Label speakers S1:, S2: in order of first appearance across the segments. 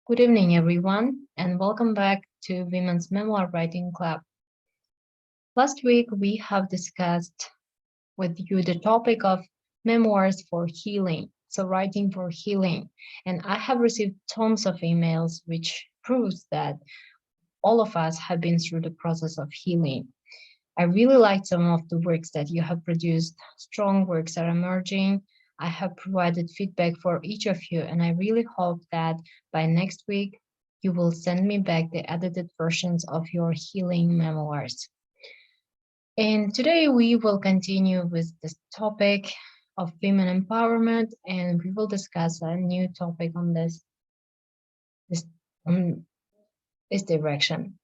S1: Good evening, everyone, and welcome back to Women's Memoir Writing Club. Last week, we have discussed with you the topic of memoirs for healing, so writing for healing. And I have received tons of emails, which proves that all of us have been through the process of healing. I really liked some of the works that you have produced. Strong works are emerging. I have provided feedback for each of you, and I really hope that by next week, you will send me back the edited versions of your healing memoirs. And today we will continue with this topic of women empowerment, and we will discuss a new topic on this, on this direction.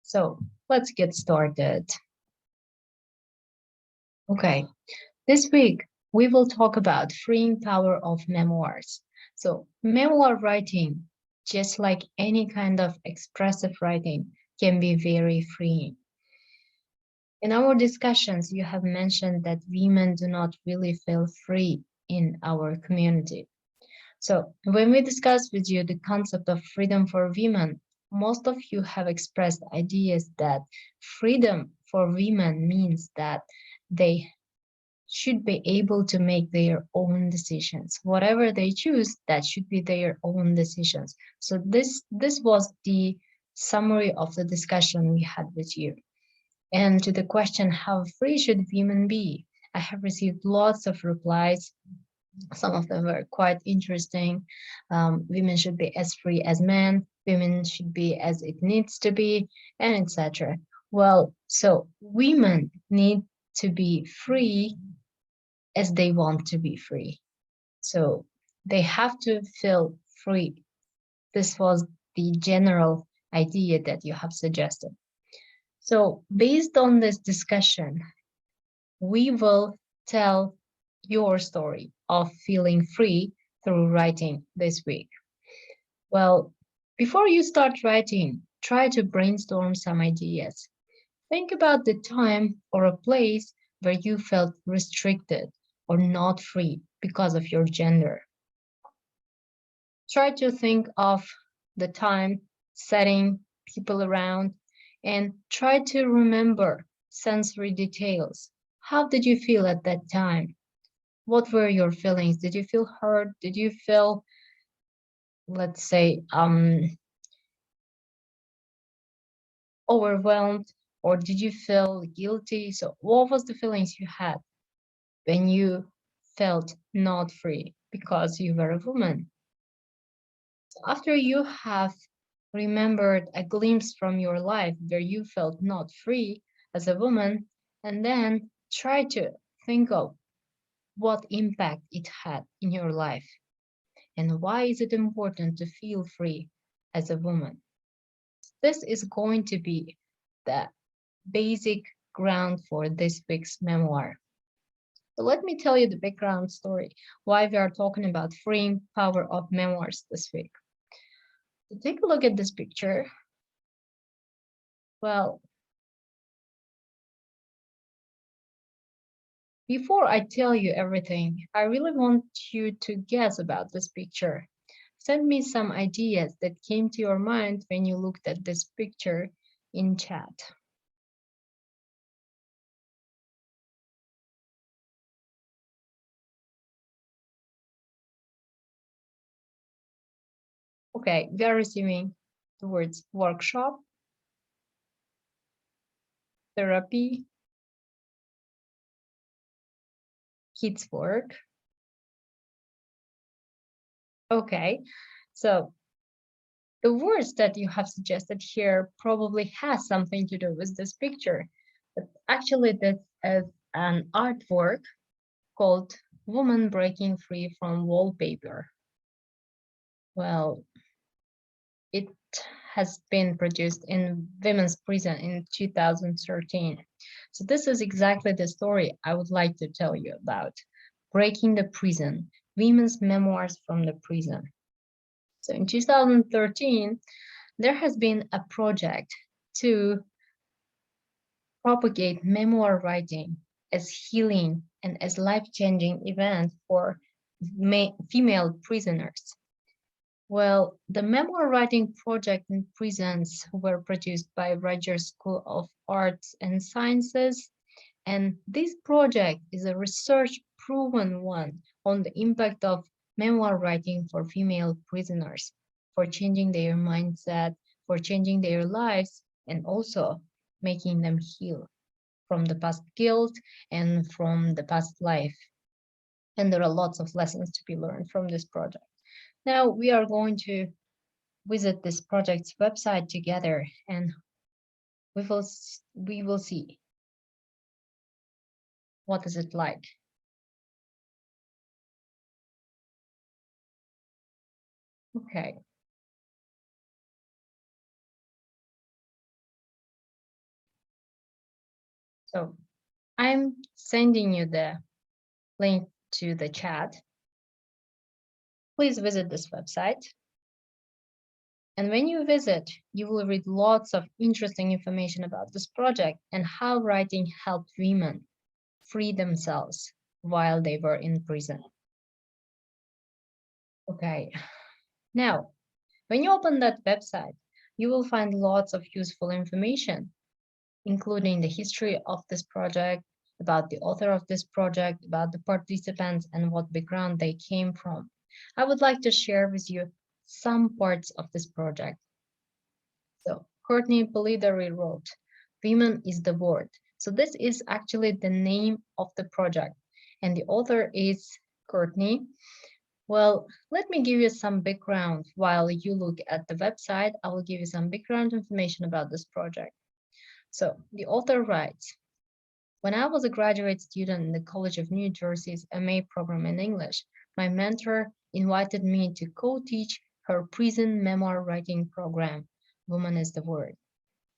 S1: So let's get started. Okay, this week, we will talk about freeing power of memoirs. So memoir writing, just like any kind of expressive writing, can be very freeing. In our discussions, you have mentioned that women do not really feel free in our community. So when we discuss with you the concept of freedom for women, most of you have expressed ideas that freedom for women means that they should be able to make their own decisions. Whatever they choose, that should be their own decisions. So this was the summary of the discussion we had with you. And to the question, how free should women be? I have received lots of replies. Some of them were quite interesting. Women should be as free as men. Women should be as it needs to be, and etc. Well, so women need to be free as they want to be free. So they have to feel free. This was the general idea that you have suggested. So based on this discussion, we will tell your story of feeling free through writing this week. Well, before you start writing, try to brainstorm some ideas. Think about the time or a place where you felt restricted or not free because of your gender. Try to think of the time, setting, people around, and try to remember sensory details. How did you feel at that time? What were your feelings? Did you feel hurt? Did you feel, let's say, overwhelmed? Or did you feel guilty? So what was the feelings you had when you felt not free because you were a woman? So after you have remembered a glimpse from your life where you felt not free as a woman, and then try to think of what impact it had in your life and why is it important to feel free as a woman. This is going to be the basic ground for this week's memoir. So let me tell you the background story, why we are talking about freeing power of memoirs this week. So take a look at this picture. Well, before I tell you everything, I really want you to guess about this picture. Send me some ideas that came to your mind when you looked at this picture in chat. Okay, we are receiving the words workshop, therapy, kids work. Okay, so the words that you have suggested here probably has something to do with this picture, but actually this is an artwork called Woman Breaking Free from Wallpaper. Well, it has been produced in women's prison in 2013. So this is exactly the story I would like to tell you about. Breaking the Prison, Women's Memoirs from the Prison. So in 2013, there has been a project to propagate memoir writing as healing and as life-changing event for female prisoners. Well, the memoir writing project in prisons were produced by Rutgers School of Arts and Sciences, and this project is a research proven one on the impact of memoir writing for female prisoners, for changing their mindset, for changing their lives, and also making them heal from the past guilt and from the past life. And there are lots of lessons to be learned from this project. Now we are going to visit this project's website together and we will see what is it like. Okay, so I'm sending you the link to the chat. Please visit this website. And when you visit, you will read lots of interesting information about this project and how writing helped women free themselves while they were in prison. Okay, now when you open that website, you will find lots of useful information, including the history of this project, about the author of this project, about the participants, and what background they came from. I would like to share with you some parts of this project. So, Courtney Polidori wrote, Women is the word. So, this is actually the name of the project, and the author is Courtney. Well, let me give you some background while you look at the website. I will give you some background information about this project. So, the author writes, when I was a graduate student in the College of New Jersey's MA program in English, my mentor invited me to co-teach her prison memoir writing program, Woman is the Word.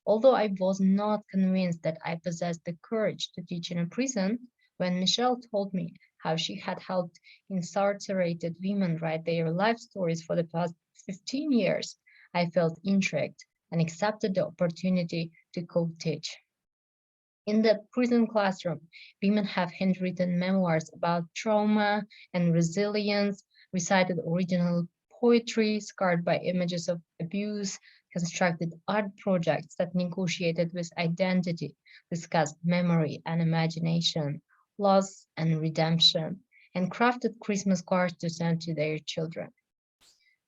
S1: Although I was not convinced that I possessed the courage to teach in a prison, when Michelle told me how she had helped incarcerated women write their life stories for the past 15 years, I felt intrigued and accepted the opportunity to co-teach. In the prison classroom, women have handwritten memoirs about trauma and resilience, recited original poetry scarred by images of abuse, constructed art projects that negotiated with identity, discussed memory and imagination, loss and redemption, and crafted Christmas cards to send to their children.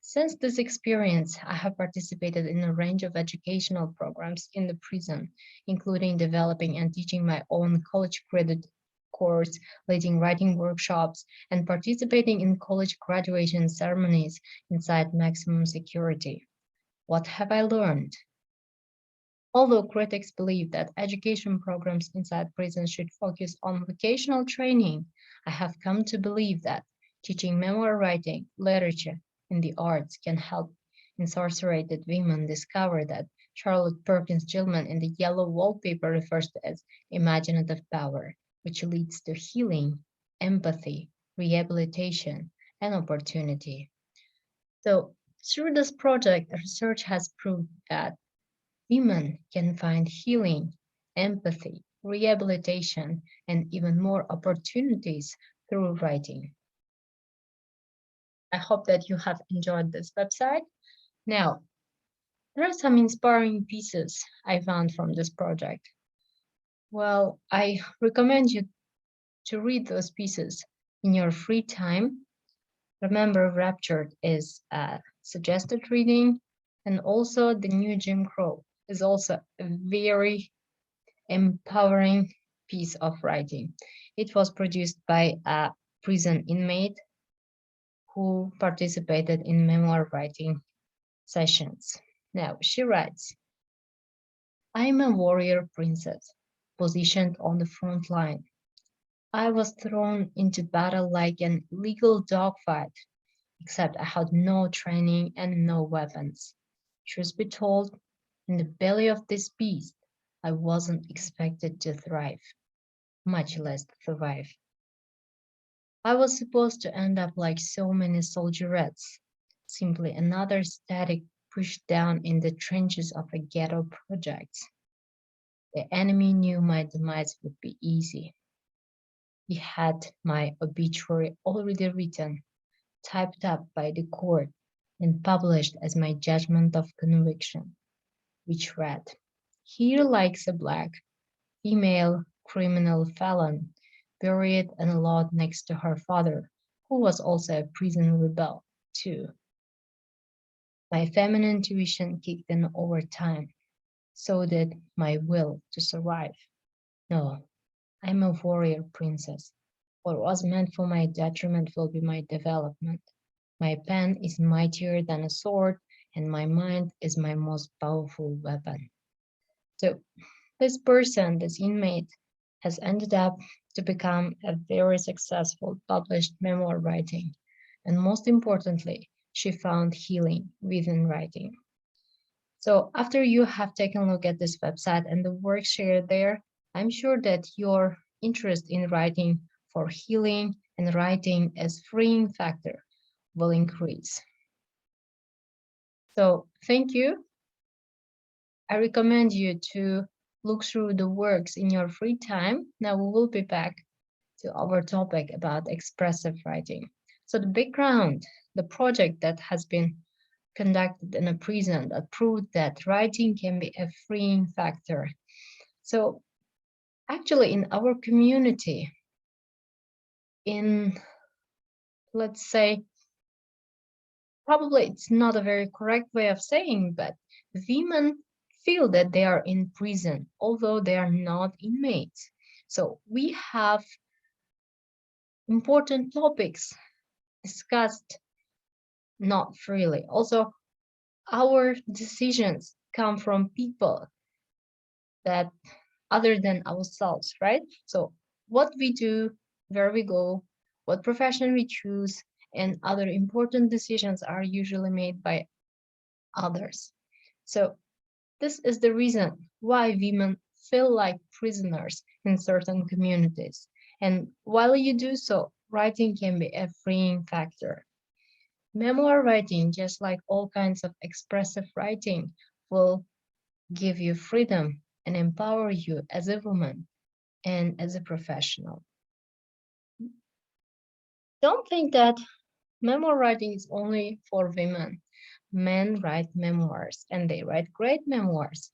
S1: Since this experience, I have participated in a range of educational programs in the prison, including developing and teaching my own college credit course, leading writing workshops, and participating in college graduation ceremonies inside maximum security. What have I learned? Although critics believe that education programs inside prisons should focus on vocational training, I have come to believe that teaching memoir writing, literature, and the arts can help incarcerated women discover that Charlotte Perkins Gilman in the Yellow Wallpaper refers to as imaginative power, which leads to healing, empathy, rehabilitation, and opportunity. So, through this project, research has proved that women can find healing, empathy, rehabilitation, and even more opportunities through writing. I hope that you have enjoyed this website. Now, there are some inspiring pieces I found from this project. Well, I recommend you to read those pieces in your free time. Remember, Raptured is a suggested reading, and also The New Jim Crow is also a very empowering piece of writing. It was produced by a prison inmate who participated in memoir writing sessions. Now, she writes, I'm a warrior princess, positioned on the front line. I was thrown into battle like an illegal dogfight, except I had no training and no weapons. Truth be told, in the belly of this beast, I wasn't expected to thrive, much less survive. I was supposed to end up like so many soldierettes, simply another static pushed down in the trenches of a ghetto project. The enemy knew my demise would be easy. He had my obituary already written, typed up by the court, and published as my judgment of conviction, which read, "Here lies a black female criminal felon, buried in a lot next to her father, who was also a prison rebel, too." My feminine intuition kicked in over time. So did my will to survive. No, I'm a warrior princess. What was meant for my detriment will be my development. My pen is mightier than a sword, and my mind is my most powerful weapon. So, this person, this inmate, has ended up to become a very successful published memoir writing. And most importantly, she found healing within writing. So after you have taken a look at this website and the work shared there, I'm sure that your interest in writing for healing and writing as freeing factor will increase. So thank you. I recommend you to look through the works in your free time. Now we will be back to our topic about expressive writing. So the background, the project that has been conducted in a prison that proved that writing can be a freeing factor. So actually in our community, in, let's say, probably it's not a very correct way of saying, but women feel that they are in prison, although they are not inmates. So we have important topics discussed not freely. Also, our decisions come from people that other than ourselves, right? So what we do, where we go, what profession we choose, and other important decisions are usually made by others. So this is the reason why women feel like prisoners in certain communities. And while you do so, writing can be a freeing factor. Memoir writing, just like all kinds of expressive writing, will give you freedom and empower you as a woman and as a professional. Don't think that memoir writing is only for women. Men write memoirs and they write great memoirs.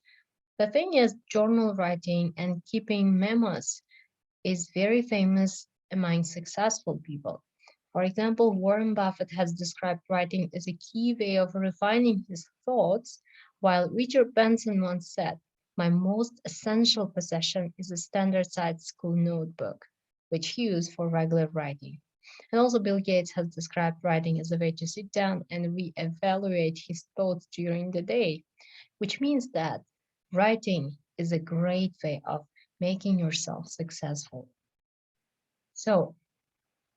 S1: The thing is, journal writing and keeping memos is very famous among successful people. For example, Warren Buffett has described writing as a key way of refining his thoughts, while Richard Benson once said, "My most essential possession is a standard-sized school notebook, which he used for regular writing." And also, Bill Gates has described writing as a way to sit down and reevaluate his thoughts during the day, which means that writing is a great way of making yourself successful. So,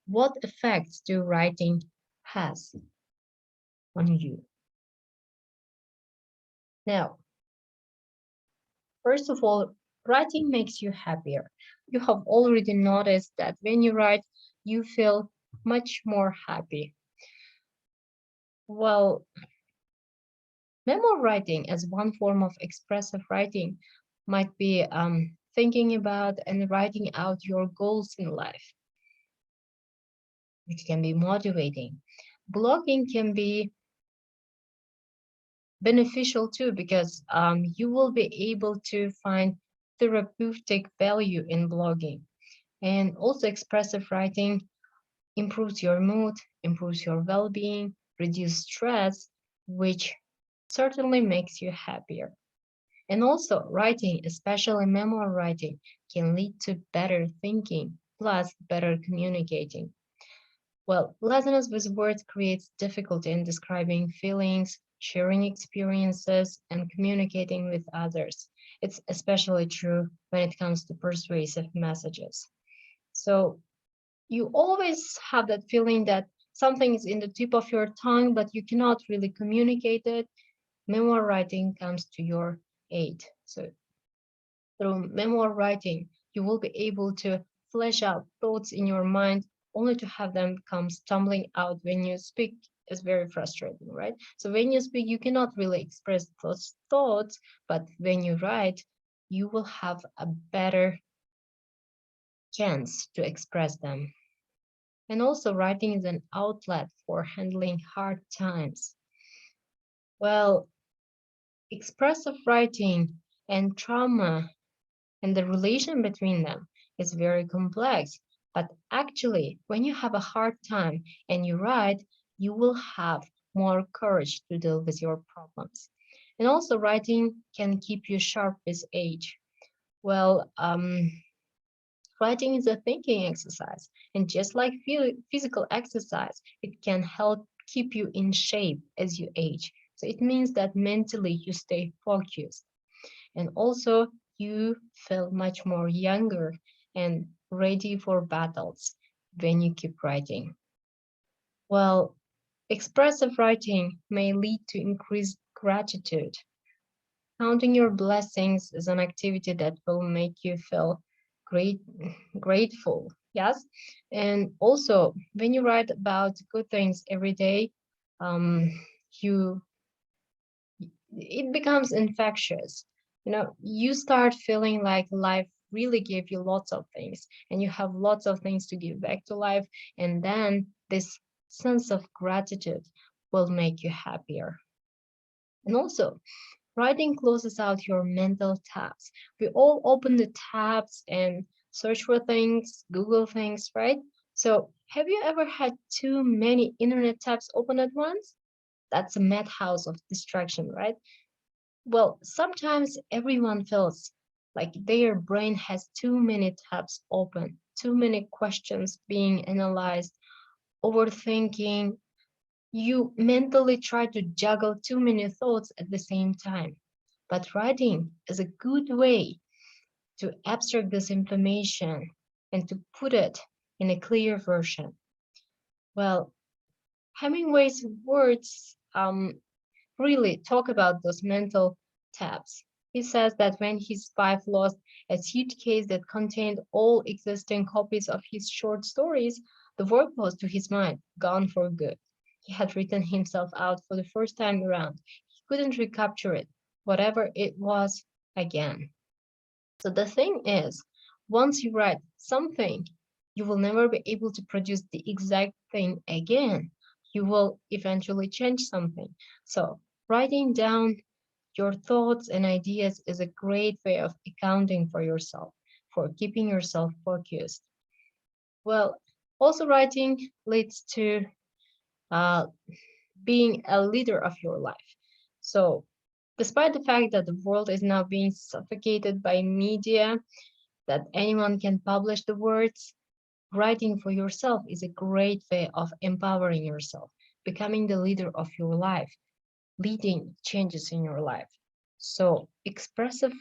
S1: what effects do writing has on you? Now, first of all, writing makes you happier. You have already noticed that when you write, you feel much more happy. Well, memo writing as one form of expressive writing might be thinking about and writing out your goals in life, which can be motivating. Blogging can be beneficial too because you will be able to find therapeutic value in blogging. And also, expressive writing improves your mood, improves your well being, reduces stress, which certainly makes you happier. And also, writing, especially memoir writing, can lead to better thinking, plus better communicating. Well, laziness with words creates difficulty in describing feelings, sharing experiences, and communicating with others. It's especially true when it comes to persuasive messages. So you always have that feeling that something is in the tip of your tongue, but you cannot really communicate it. Memoir writing comes to your aid. So through memoir writing, you will be able to flesh out thoughts in your mind only to have them come stumbling out when you speak is very frustrating, right? So when you speak, you cannot really express those thoughts, but when you write, you will have a better chance to express them. And also, writing is an outlet for handling hard times. Well, expressive writing and trauma and the relation between them is very complex. But actually, when you have a hard time and you write, you will have more courage to deal with your problems. And also, writing can keep you sharp with age. Well, writing is a thinking exercise, and just like physical exercise, it can help keep you in shape as you age. So it means that mentally you stay focused, and also you feel much more younger and ready for battles when you keep writing. Well, expressive writing may lead to increased gratitude. Counting your blessings is an activity that will make you feel great, grateful. Yes. And also, when you write about good things every day, um, you it becomes infectious. You start feeling like life really gave you lots of things, and you have lots of things to give back to life. And then this sense of gratitude will make you happier. And also, writing closes out your mental tabs. We all open the tabs and search for things, Google things, right? So, have you ever had too many internet tabs open at once? That's a madhouse of distraction, right? Well, sometimes everyone feels like their brain has too many tabs open, too many questions being analyzed, overthinking. You mentally try to juggle too many thoughts at the same time. But writing is a good way to abstract this information and to put it in a clear version. Well, Hemingway's words really talk about those mental tabs. He says that when his wife lost a suitcase that contained all existing copies of his short stories, the work was, to his mind, gone for good. He had written himself out for the first time around. He couldn't recapture it, whatever it was, again. So the thing is, once you write something, you will never be able to produce the exact thing again. You will eventually change something. So writing down your thoughts and ideas is a great way of accounting for yourself, for keeping yourself focused. Well, also writing leads to uh, being a leader of your life. So despite the fact that the world is now being suffocated by media, that anyone can publish the words, writing for yourself is a great way of empowering yourself, becoming the leader of your life, leading changes in your life. So, expressive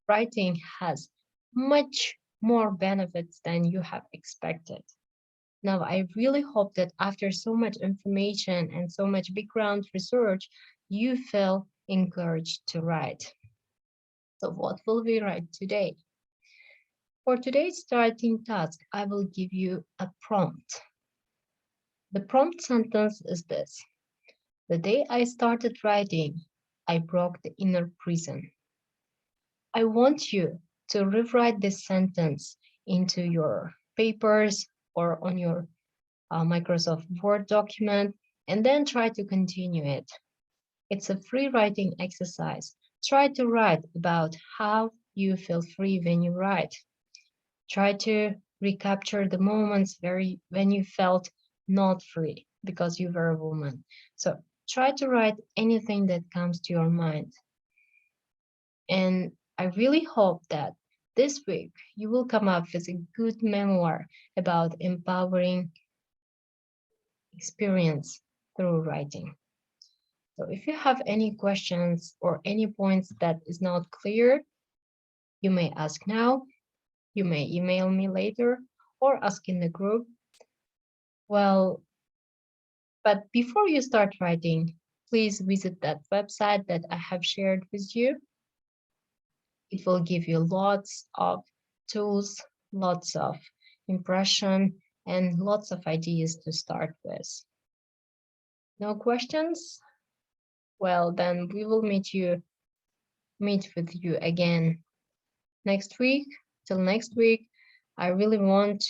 S1: writing has much more benefits than you have expected. Now, I really hope that after so much information and so much background research, you feel encouraged to write. So, what will we write today? For today's starting task, I will give you a prompt. The prompt sentence is this: the day I started writing, I broke the inner prison. I want you to rewrite this sentence into your papers or on your Microsoft Word document and then try to continue it. It's a free writing exercise. Try to write about how you feel free when you write. Try to recapture the moments when you felt not free because you were a woman. So try to write anything that comes to your mind. And I really hope that this week you will come up with a good memoir about empowering experience through writing. So if you have any questions or any points that is not clear, you may ask now, you may email me later, or ask in the group. Well, but before you start writing, please visit that website that I have shared with you. It will give you lots of tools, lots of impression, and lots of ideas to start with. No questions? Well, then we will meet with you again next week. Till next week, I really want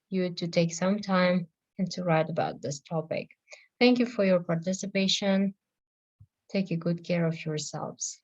S1: you to take some time and to write about this topic. Thank you for your participation. Take a good care of yourselves.